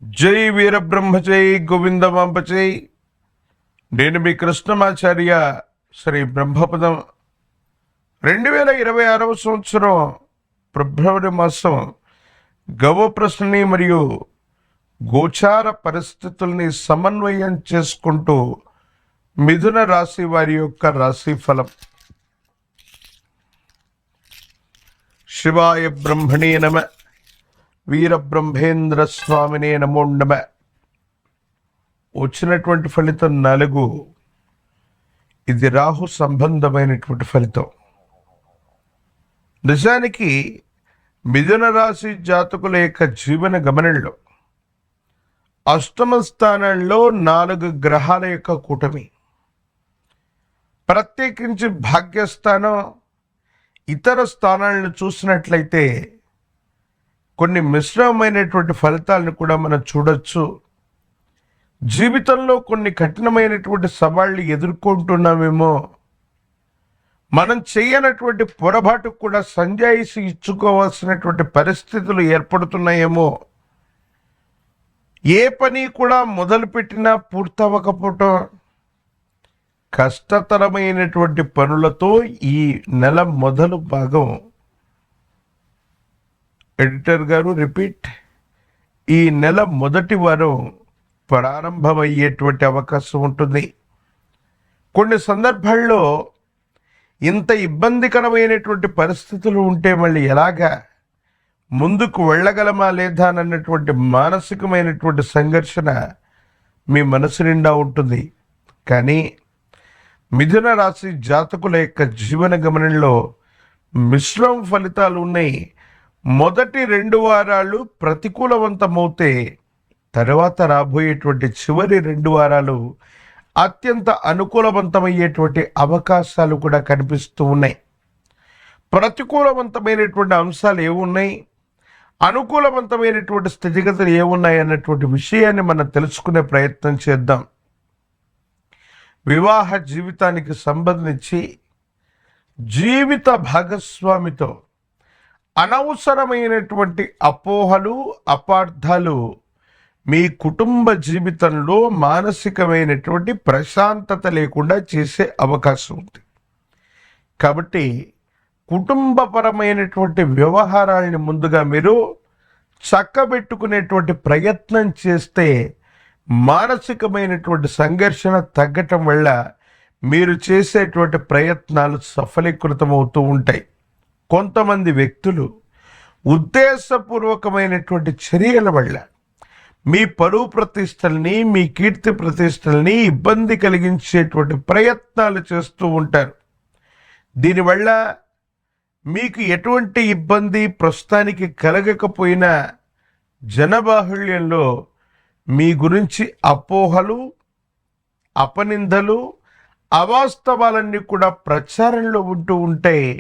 జై వీరబ్రహ్మ జై గోవిందమాంబ జై. నేను మీ కృష్ణమాచార్య. శ్రీ బ్రహ్మపదం 2026 సంవత్సరం ఫిబ్రవరి మాసం గవ ప్రశ్నని మరియు గోచార పరిస్థితుల్ని సమన్వయం చేసుకుంటూ మిథున రాశి వారి యొక్క రాశి ఫలం. శివాయ బ్రహ్మణే నమ. వీరబ్రహ్మేంద్ర స్వామినే నమో నమ. వచ్చినటువంటి ఫలితం 4. ఇది రాహు సంబంధమైనటువంటి ఫలితం. నిజానికి మిథున రాశి జాతకుల యొక్క జీవన గమనంలో అష్టమ స్థానంలో 4 గ్రహాల యొక్క కూటమి, ప్రత్యేకించి భాగ్యస్థానం ఇతర స్థానాలను చూసినట్లయితే కొన్ని మిశ్రమమైనటువంటి ఫలితాలను కూడా మనం చూడొచ్చు. జీవితంలో కొన్ని కఠినమైనటువంటి సవాళ్ళు ఎదుర్కొంటున్నామేమో, మనం చేయనటువంటి పొరపాటుకు కూడా సంజాయిషి ఇచ్చుకోవాల్సినటువంటి పరిస్థితులు ఏర్పడుతున్నాయేమో, ఏ పని కూడా మొదలుపెట్టినా పూర్తవకపోవటం, కష్టతరమైనటువంటి పనులతో ఈ నెల మొదలు భాగం, ఎడిటర్ గారు రిపీట్, ఈ నెల మొదటి వారం ప్రారంభమయ్యేటువంటి అవకాశం ఉంటుంది. కొన్ని సందర్భాల్లో ఇంత ఇబ్బందికరమైనటువంటి పరిస్థితులు ఉంటే మళ్ళీ ఎలాగా ముందుకు వెళ్ళగలమా లేదా అన్నటువంటి మానసికమైనటువంటి సంఘర్షణ మీ మనసు నిండా ఉంటుంది. కానీ మిథున రాశి జాతకుల యొక్క జీవన గమనంలో మిశ్రమ ఫలితాలు ఉన్నాయి. మొదటి 2 వారాలు ప్రతికూలవంతమవుతే తర్వాత రాబోయేటువంటి చివరి 2 వారాలు అత్యంత అనుకూలవంతమయ్యేటువంటి అవకాశాలు కూడా కనిపిస్తూ ఉన్నాయి. ప్రతికూలవంతమైనటువంటి అంశాలు ఏమున్నాయి, అనుకూలవంతమైనటువంటి స్థితిగతులు ఏమున్నాయి అన్నటువంటి విషయాన్ని మనం తెలుసుకునే ప్రయత్నం చేద్దాం. వివాహ జీవితానికి సంబంధించి జీవిత భాగస్వామితో అనవసరమైనటువంటి అపోహలు, అపార్థాలు మీ కుటుంబ జీవితంలో మానసికమైనటువంటి ప్రశాంతత లేకుండా చేసే అవకాశం ఉంది. కాబట్టి కుటుంబపరమైనటువంటి వ్యవహారాలని ముందుగా మీరు చక్కబెట్టుకునేటువంటి ప్రయత్నం చేస్తే మానసికమైనటువంటి సంఘర్షణ తగ్గటం వల్ల మీరు చేసేటువంటి ప్రయత్నాలు సఫలీకృతమవుతూ ఉంటాయి. కొంతమంది వ్యక్తులు ఉద్దేశపూర్వకమైనటువంటి చర్యల వల్ల మీ పరువు ప్రతిష్టల్ని, మీ కీర్తి ప్రతిష్టల్ని ఇబ్బంది కలిగించేటువంటి ప్రయత్నాలు చేస్తూ ఉంటారు. దీనివల్ల మీకు ఎటువంటి ఇబ్బంది ప్రస్తుతానికి కలగకపోయినా జనబాహుళ్యంలో మీ గురించి అపోహలు, అపనిందలు, అవాస్తవాలన్నీ కూడా ప్రచారంలో ఉంటూ ఉంటాయి.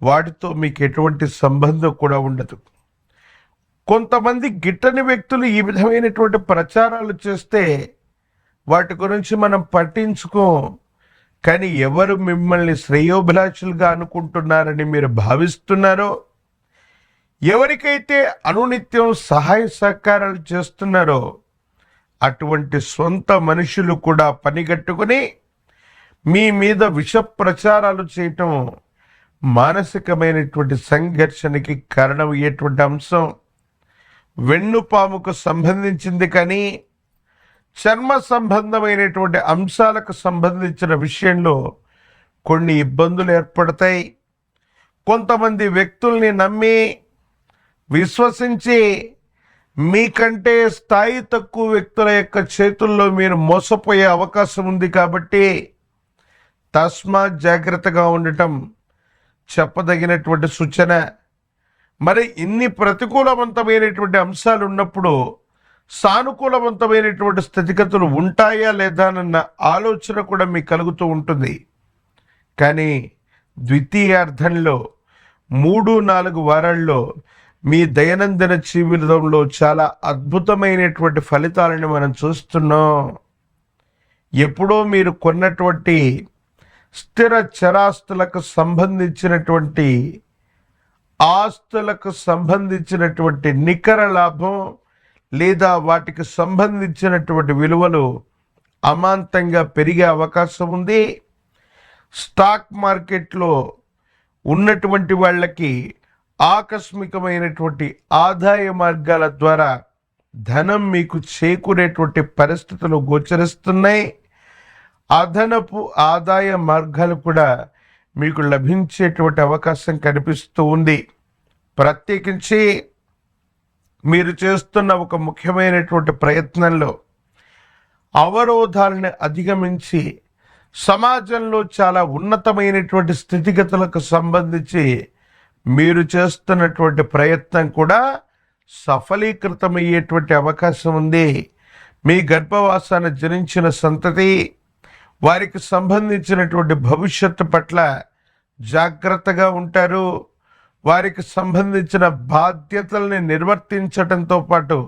వాటితో మీకు ఎటువంటి సంబంధం కూడా ఉండదు. కొంతమంది గిట్టని వ్యక్తులు ఈ విధమైనటువంటి ప్రచారాలు చేస్తే వాటి గురించి మనం పట్టించుకోం. కానీ ఎవరు మిమ్మల్ని శ్రేయోభిలాషులుగా అనుకుంటున్నారని మీరు భావిస్తున్నారో, ఎవరికైతే అనునిత్యం సహాయ సహకారాలు చేస్తున్నారో అటువంటి సొంత మనుషులు కూడా పనిగట్టుకుని మీ మీద విష ప్రచారాలు చేయటం మానసికమైనటువంటి సంఘర్షణకి కారణమయ్యేటువంటి అంశం. వెన్నుపాముకు సంబంధించింది కానీ చర్మ సంబంధమైనటువంటి అంశాలకు సంబంధించిన విషయంలో కొన్ని ఇబ్బందులు ఏర్పడతాయి. కొంతమంది వ్యక్తుల్ని నమ్మి విశ్వసించి మీకంటే స్థాయి తక్కువ వ్యక్తుల యొక్క చేతుల్లో మీరు మోసపోయే అవకాశం ఉంది. కాబట్టి తస్మాత్ జాగ్రత్తగా ఉండటం చెప్పదగినటువంటి సూచన. మరి ఇన్ని ప్రతికూలవంతమైనటువంటి అంశాలు ఉన్నప్పుడు సానుకూలవంతమైనటువంటి స్థితిగతులు ఉంటాయా లేదా అన్న ఆలోచన కూడా మీకు కలుగుతూ ఉంటుంది. కానీ ద్వితీయార్థంలో 3-4 వారాల్లో మీ దైనందిన జీవితంలో చాలా అద్భుతమైనటువంటి ఫలితాలను మనం చూస్తున్నాం. ఎప్పుడో మీరు కొన్నటువంటి స్థిర చరాస్తులకు సంబంధించినటువంటి ఆస్తులకు సంబంధించినటువంటి నికర లాభం లేదా వాటికి సంబంధించినటువంటి విలువలు అమాంతంగా పెరిగే అవకాశం ఉంది. స్టాక్ మార్కెట్లో ఉన్నటువంటి వాళ్ళకి ఆకస్మికమైనటువంటి ఆదాయ మార్గాల ద్వారా ధనం మీకు చేకూరేటువంటి పరిస్థితులు గోచరిస్తున్నాయి. అదనపు ఆదాయ మార్గాలు కూడా మీకు లభించేటువంటి అవకాశం కనిపిస్తూ ఉంది. ప్రత్యేకించి మీరు చేస్తున్న ఒక ముఖ్యమైనటువంటి ప్రయత్నంలో అవరోధాలను అధిగమించి సమాజంలో చాలా ఉన్నతమైనటువంటి స్థితిగతులకు సంబంధించి మీరు చేస్తున్నటువంటి ప్రయత్నం కూడా సఫలీకృతమయ్యేటువంటి అవకాశం ఉంది. మీ గర్భవాసాన్ని జనించిన సంతతి వారికి సంబంధించినటువంటి భవిష్యత్తు పట్ల జాగ్రత్తగా ఉంటారు. వారికి సంబంధించిన బాధ్యతల్ని నిర్వర్తించడంతో పాటు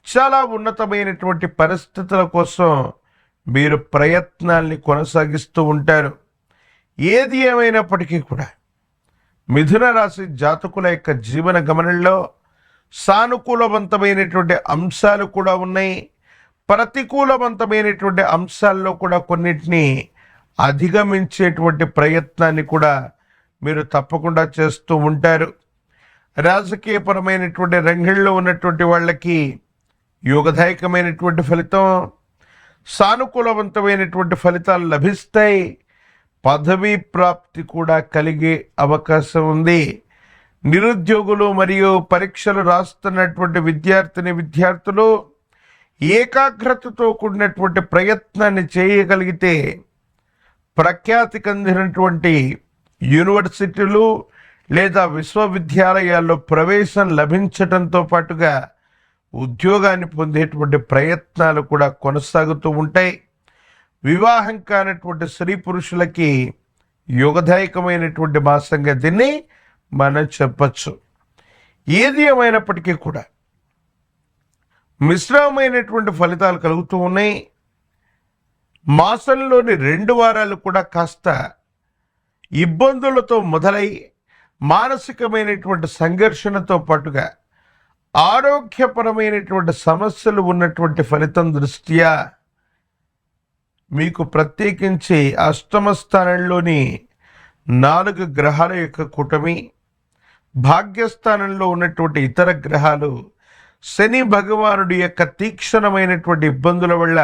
చాలా ఉన్నతమైనటువంటి పరిస్థితుల కోసం మీరు ప్రయత్నాల్ని కొనసాగిస్తూ ఉంటారు. ఏది ఏమైనప్పటికీ కూడా మిథున రాశి జాతకుల యొక్క జీవన గమనంలో సానుకూలవంతమైనటువంటి అంశాలు కూడా ఉన్నాయి. ప్రతికూలవంతమైనటువంటి అంశాల్లో కూడా కొన్నిటిని అధిగమించేటువంటి ప్రయత్నాన్ని కూడా మీరు తప్పకుండా చేస్తూ ఉంటారు. రాజకీయపరమైనటువంటి రంగంలో ఉన్నటువంటి వాళ్ళకి యోగదాయకమైనటువంటి ఫలితం, సానుకూలవంతమైనటువంటి ఫలితాలు లభిస్తాయి. పదవీ ప్రాప్తి కూడా కలిగే అవకాశం ఉంది. నిరుద్యోగులు మరియు పరీక్షలు రాస్తున్నటువంటి విద్యార్థులు ఏకాగ్రతతో కూడినటువంటి ప్రయత్నాన్ని చేయగలిగితే ప్రఖ్యాతి చెందినటువంటి యూనివర్సిటీలు లేదా విశ్వవిద్యాలయాల్లో ప్రవేశం లభించడంతో పాటుగా ఉద్యోగాన్ని పొందేటువంటి ప్రయత్నాలు కూడా కొనసాగుతూ ఉంటాయి. వివాహం కానటువంటి స్త్రీ పురుషులకి యోగదాయకమైనటువంటి మాసంగా దీన్ని మనం చెప్పచ్చు. ఏది ఏమైనప్పటికీ కూడా మిశ్రమమైనటువంటి ఫలితాలు కలుగుతూ ఉన్నాయి. మాసంలోని 2 వారాలు కూడా కాస్త ఇబ్బందులతో మొదలై మానసికమైనటువంటి సంఘర్షణతో పాటుగా ఆరోగ్యపరమైనటువంటి సమస్యలు ఉన్నటువంటి ఫలితం దృష్ట్యా మీకు ప్రత్యేకించి అష్టమ స్థానంలోని 4 గ్రహాల యొక్క కూటమి, భాగ్యస్థానంలో ఉన్నటువంటి ఇతర గ్రహాలు శని భగవానుడి యొక్క తీక్షణమైనటువంటి ఇబ్బందుల వల్ల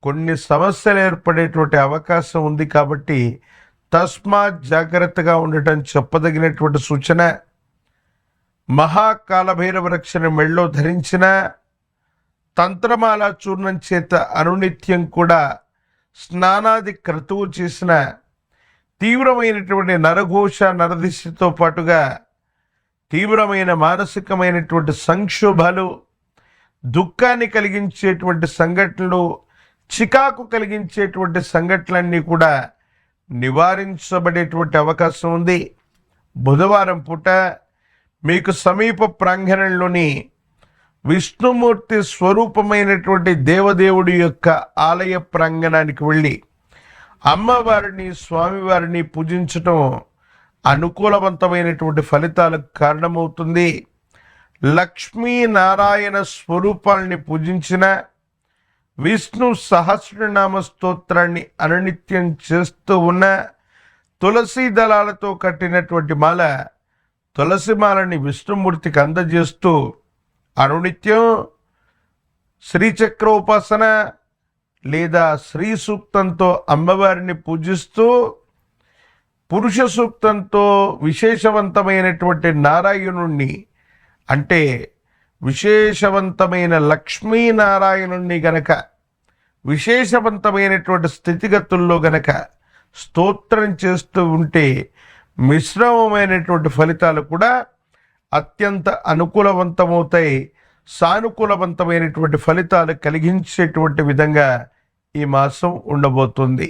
కొన్ని సమస్యలు ఏర్పడేటువంటి అవకాశం ఉంది. కాబట్టి తస్మాత్ జాగ్రత్తగా ఉండటం చెప్పదగినటువంటి సూచన. మహాకాలభైరవ రక్షణ మెళ్ళో ధరించిన తంత్రమాల చూర్ణం చేత అనునిత్యం కూడా స్నానాది క్రతువు చేసిన తీవ్రమైనటువంటి నరఘోష నరదిశతో పాటుగా తీవ్రమైన మానసికమైనటువంటి సంక్షోభాలు, దుఃఖాన్ని కలిగించేటువంటి సంఘటనలు, చికాకు కలిగించేటువంటి సంఘటనలన్నీ కూడా నివారించబడేటువంటి అవకాశం ఉంది. బుధవారం పూట మీకు సమీప ప్రాంగణంలోని విష్ణుమూర్తి స్వరూపమైనటువంటి దేవదేవుడి యొక్క ఆలయ ప్రాంగణానికి వెళ్ళి అమ్మవారిని స్వామివారిని పూజించటం అనుకూలవంతమైనటువంటి ఫలితాలకు కారణమవుతుంది. లక్ష్మీనారాయణ స్వరూపాలని పూజించిన విష్ణు సహస్రనామ స్తోత్రాన్ని అనునిత్యం చేస్తూ ఉన్న తులసి దళాలతో కట్టినటువంటి మాల, తులసి మాలని విష్ణుమూర్తికి అందజేస్తూ అనునిత్యం శ్రీచక్రోపాసన లేదా శ్రీ సూక్తంతో అమ్మవారిని పూజిస్తూ పురుష సూక్తంతో విశేషవంతమైనటువంటి నారాయణుణ్ణి, అంటే విశేషవంతమైన లక్ష్మీనారాయణుణ్ణి గనక విశేషవంతమైనటువంటి స్థితిగతుల్లో గనక స్తోత్రం చేస్తూ ఉంటే మిశ్రమమైనటువంటి ఫలితాలు కూడా అత్యంత అనుకూలవంతమవుతాయి. సానుకూలవంతమైనటువంటి ఫలితాలు కలిగించేటువంటి విధంగా ఈ మాసం ఉండబోతుంది.